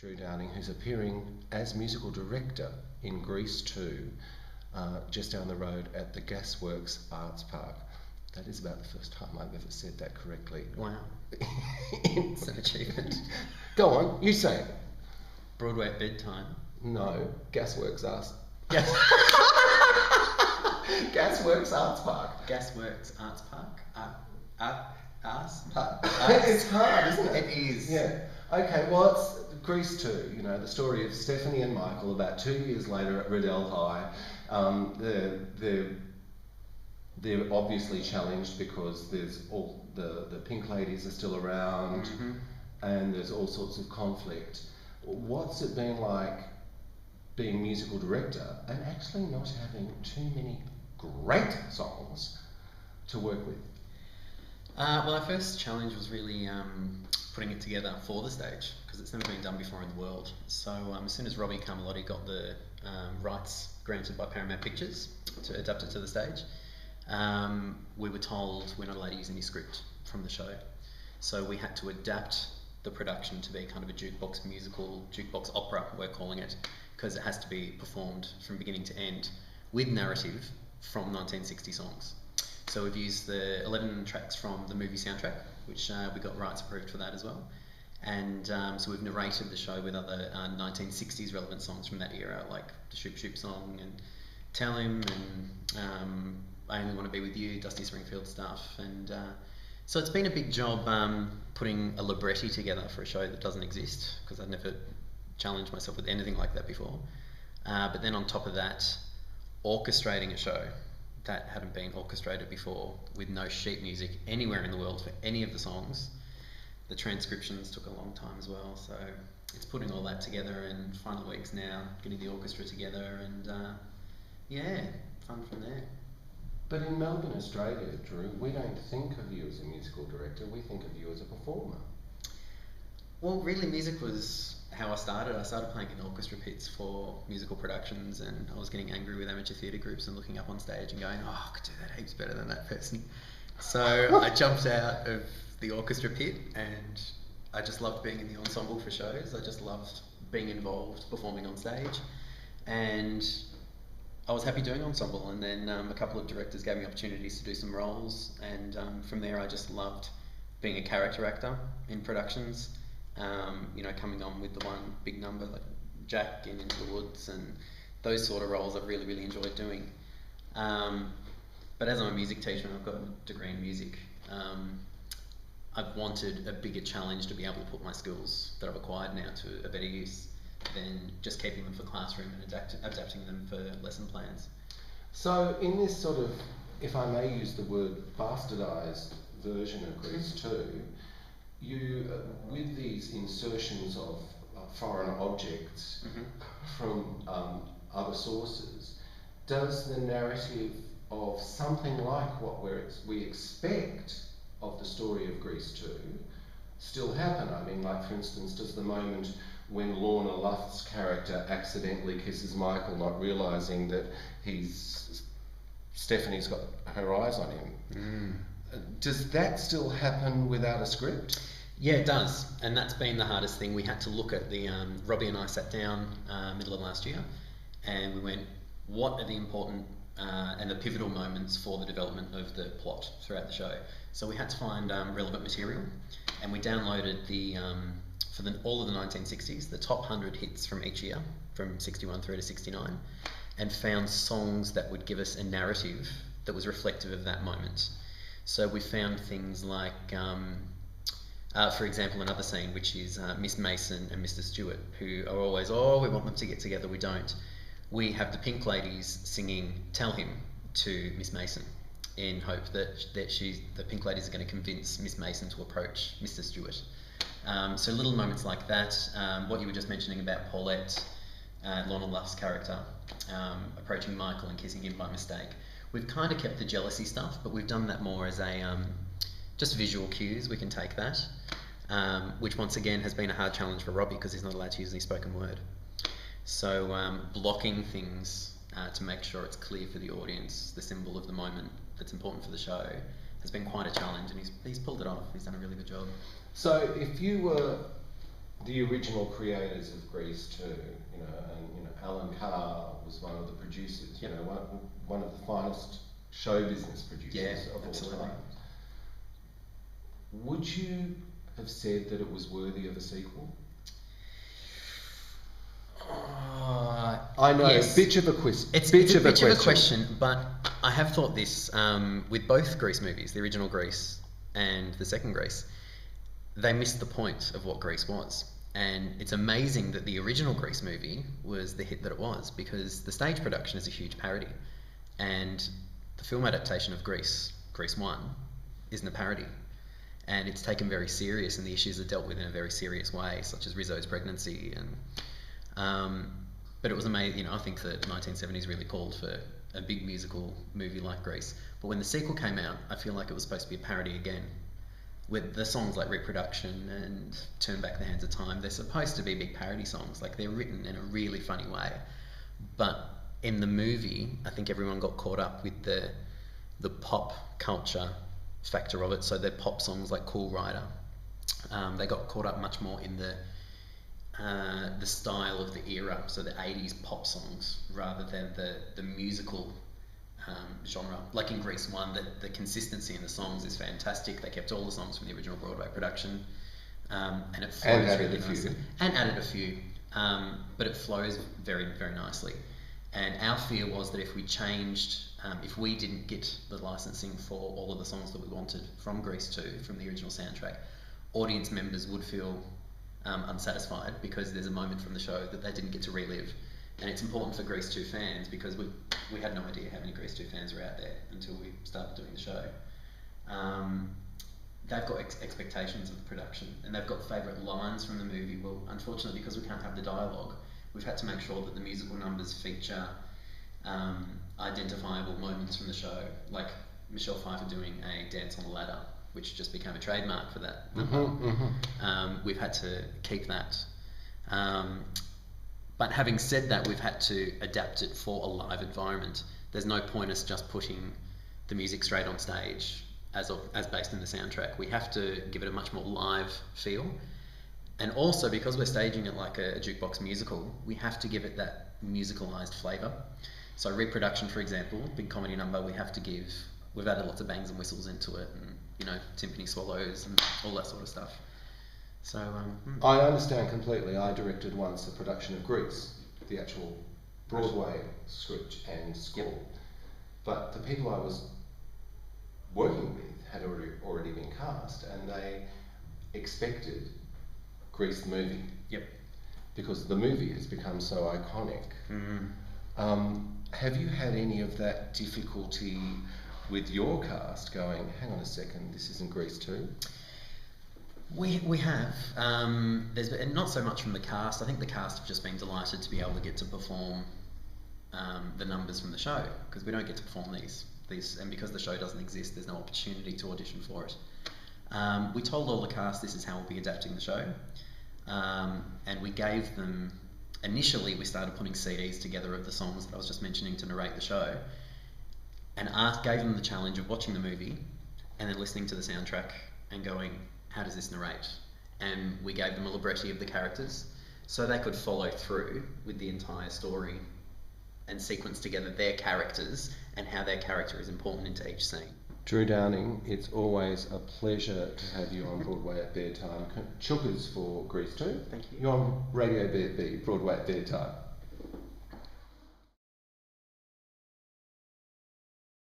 Drew Downing, who's appearing as musical director in Grease 2, just down the road at the Gasworks Arts Park. That is about the first time I've ever said that correctly. Wow. It's an achievement. Go on, you say it. Broadway At Bedtime. No, Gasworks Arts. Yes. Gasworks Arts Park. Gasworks Arts Park. Arts Park. It's hard, isn't it? It is. Yeah. Okay, well, it's Grease 2, you know, the story of Stephanie and Michael about 2 years later at Riddell High. They're obviously challenged because there's all the Pink Ladies are still around, and there's all sorts of conflict. What's it been like being musical director and actually not having too many great songs to work with? Well, our first challenge was really putting it together for the stage, because it's never been done before in the world. So as soon as Robbie Carmelotti got the rights granted by Paramount Pictures to adapt it to the stage, we were told we're not allowed to use any script from the show. So we had to adapt the production to be kind of a jukebox musical, jukebox opera, we're calling it, because it has to be performed from beginning to end with narrative from 1960 songs. So we've used the 11 tracks from the movie soundtrack, which we got rights approved for that as well. And so we've narrated the show with other 1960s relevant songs from that era, like the Shoop Shoop song and Tell Him and I Only Want to Be With You, Dusty Springfield stuff. And so it's been a big job putting a libretti together for a show that doesn't exist, because I'd never challenged myself with anything like that before. But then on top of that, orchestrating a show that hadn't been orchestrated before, with no sheet music anywhere in the world for any of the songs. The transcriptions took a long time as well, so it's putting all that together in final weeks now, getting the orchestra together, and yeah, fun from there. But in Melbourne, Australia, Drew, we don't think of you as a musical director, we think of you as a performer. Well, really, music was how I started. I started playing in orchestra pits for musical productions, and I was getting angry with amateur theatre groups and looking up on stage and going, oh, I could do that heaps better than that person. So I jumped out of the orchestra pit, and I just loved being in the ensemble for shows. I just loved being involved, performing on stage, and I was happy doing ensemble. And then a couple of directors gave me opportunities to do some roles, and from there I just loved being a character actor in productions. You know, coming on with the one big number like Jack in Into the Woods, and those sort of roles I've really, really enjoyed doing. But as I'm a music teacher and I've got a degree in music, I've wanted a bigger challenge to be able to put my skills that I've acquired now to a better use than just keeping them for classroom and adapting them for lesson plans. So in this sort of, if I may use the word, bastardised version of Grease 2, you, with these insertions of foreign objects from other sources, does the narrative of something like what we expect of the story of Grease 2 still happen? I mean, like for instance, does the moment when Lorna Luft's character accidentally kisses Michael, not realising that Stephanie's got her eyes on him, does that still happen without a script? Yeah, it does, and that's been the hardest thing. We had to look at the, Robbie and I sat down middle of last year, and we went, what are the important and the pivotal moments for the development of the plot throughout the show? So we had to find relevant material, and we downloaded the, for all of the 1960s, the top 100 hits from each year, from 61 through to 69, and found songs that would give us a narrative that was reflective of that moment. So we found things like, for example, another scene, which is Miss Mason and Mr. Stewart, who are always, oh, we want them to get together, we don't. We have the Pink Ladies singing Tell Him to Miss Mason, in hope that the Pink Ladies are going to convince Miss Mason to approach Mr. Stewart. So little moments like that, what you were just mentioning about Paulette, Lorna Luft's character, approaching Michael and kissing him by mistake. We've kind of kept the jealousy stuff, but we've done that more as a just visual cues. We can take that, which once again has been a hard challenge for Robbie because he's not allowed to use any spoken word. So blocking things to make sure it's clear for the audience, the symbol of the moment that's important for the show, has been quite a challenge, and he's pulled it off. He's done a really good job. So if you were the original creators of Grease too, you know, and you know, Alan Carr was one of the producers, you know, one of the finest show business producers of absolutely. all time. Would you have said that it was worthy of a sequel? I know, yes. bitch of a question. It's a bitch of a question, but I have thought this with both Grease movies, the original Grease and the second Grease, they missed the point of what Grease was. And it's amazing that the original Grease movie was the hit that it was, because the stage production is a huge parody. And the film adaptation of Grease, Grease 1, isn't a parody. And it's taken very serious, and the issues are dealt with in a very serious way, such as Rizzo's pregnancy. And but it was amazing. You know, I think that 1970s really called for a big musical movie like Grease. But when the sequel came out, I feel like it was supposed to be a parody again, with the songs like Reproduction and Turn Back the Hands of Time. They're supposed to be big parody songs, like they're written in a really funny way. But in the movie, I think everyone got caught up with the pop culture factor of it. So they're pop songs like Cool Rider. They got caught up much more in the style of the era, so the 80s pop songs, rather than the musical genre. Like in Grease 1, the consistency in the songs is fantastic. They kept all the songs from the original Broadway production, and it flows really nicely. And added a few, but it flows very, very nicely. And our fear was that if we changed, if we didn't get the licensing for all of the songs that we wanted from Grease 2, from the original soundtrack, audience members would feel unsatisfied, because there's a moment from the show that they didn't get to relive. And it's important for Grease 2 fans, because we had no idea how many Grease 2 fans were out there until we started doing the show. They've got expectations of the production, and they've got favourite lines from the movie. Well, unfortunately, because we can't have the dialogue, we've had to make sure that the musical numbers feature identifiable moments from the show, like Michelle Pfeiffer doing a dance on the ladder, which just became a trademark for that number. We've had to keep that. But having said that, we've had to adapt it for a live environment. There's no point us just putting the music straight on stage as based in the soundtrack. We have to give it a much more live feel. And also, because we're staging it like a jukebox musical, we have to give it that musicalized flavour. So Reproduction, for example, big comedy number, we've added lots of bangs and whistles into it, and you know, timpani swallows and all that sort of stuff. So I understand completely. I directed once a production of Grease, the actual Broadway script and score. Yep. But the people I was working with had already been cast, and they expected Grease the movie. Yep. Because the movie has become so iconic. Have you had any of that difficulty with your cast going, hang on a second, this isn't Grease 2? We have. There's been, not so much from the cast. I think the cast have just been delighted to be able to get to perform the numbers from the show, because we don't get to perform these, and because the show doesn't exist, there's no opportunity to audition for it. We told all the cast this is how we'll be adapting the show, and we gave them, initially we started putting CDs together of the songs that I was just mentioning to narrate the show, and gave them the challenge of watching the movie and then listening to the soundtrack and going, how does this narrate? And we gave them a libretti of the characters so they could follow through with the entire story and sequence together their characters and how their character is important into each scene. Drew Downing, it's always a pleasure to have you on Broadway at Bedtime. Chookers for Grease 2. Thank you. You're on RadioB, Broadway at Bedtime.